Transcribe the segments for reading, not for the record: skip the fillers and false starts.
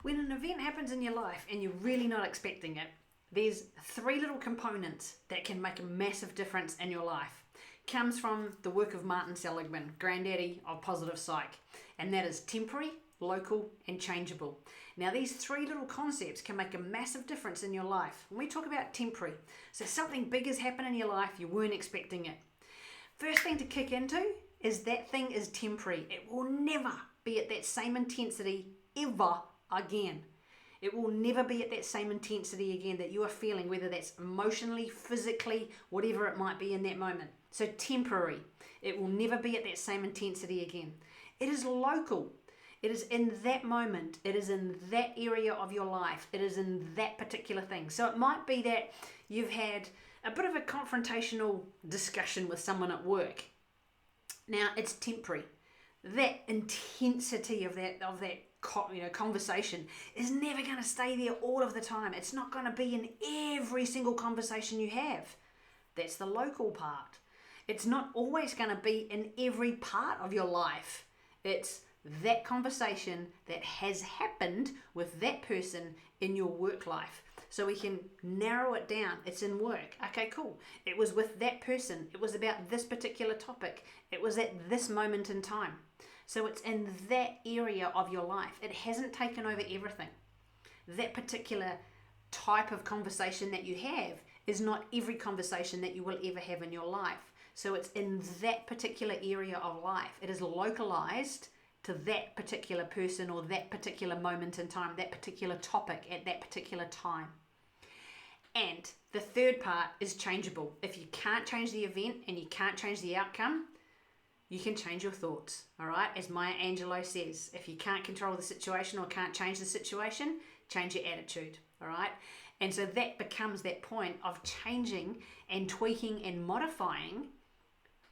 When an event happens in your life and you're really not expecting it, there's three little components that can make a massive difference in your life. Comes from the work of Martin Seligman, granddaddy of positive psych, and that is temporary, local, and changeable. Now these three little concepts can make a massive difference in your life. When we talk about temporary, so something big has happened in your life, you weren't expecting it. First thing to kick into is that thing is temporary. It will never be at that same intensity ever again. It will never be at that same intensity again that you are feeling, whether that's emotionally, physically, whatever it might be in that moment. So temporary. It will never be at that same intensity again. It is local. It is in that moment. It is in that area of your life. It is in that particular thing. So it might be that you've had a bit of a confrontational discussion with someone at work. Now it's temporary. That intensity of that conversation is never going to stay there all of the time. It's not going to be in every single conversation you have. That's the local part. It's not always going to be in every part of your life. It's that conversation that has happened with that person in your work life. So we can narrow it down. It's in work. Okay, cool. It was with that person. It was about this particular topic. It was at this moment in time. So it's in that area of your life. It hasn't taken over everything. That particular type of conversation that you have is not every conversation that you will ever have in your life. So it's in that particular area of life. It is localized to that particular person or that particular moment in time, that particular topic at that particular time. And the third part is changeable. If you can't change the event and you can't change the outcome, you can change your thoughts, all right? As Maya Angelou says, if you can't control the situation or can't change the situation, change your attitude, all right? And so that becomes that point of changing and tweaking and modifying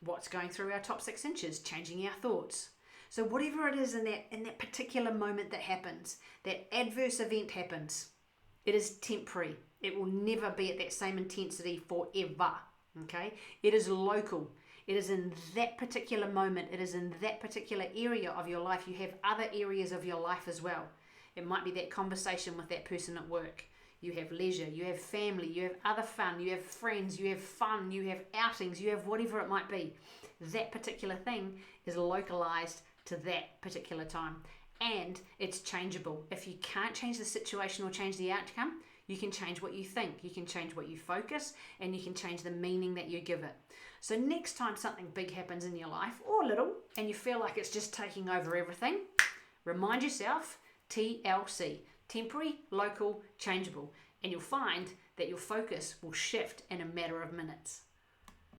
what's going through our top 6 inches, changing our thoughts. So whatever it is in that particular moment that happens, that adverse event happens, it is temporary. It will never be at that same intensity forever, okay? It is local. It is in that particular moment. It is in that particular area of your life. You have other areas of your life as well. It might be that conversation with that person at work. You have leisure, you have family, you have other fun, you have friends, you have fun, you have outings, you have whatever it might be. That particular thing is localized to that particular time. And it's changeable. If you can't change the situation or change the outcome, you can change what you think, you can change what you focus, and you can change the meaning that you give it. So next time something big happens in your life, or little, and you feel like it's just taking over everything, remind yourself, TLC, temporary, local, changeable, and you'll find that your focus will shift in a matter of minutes.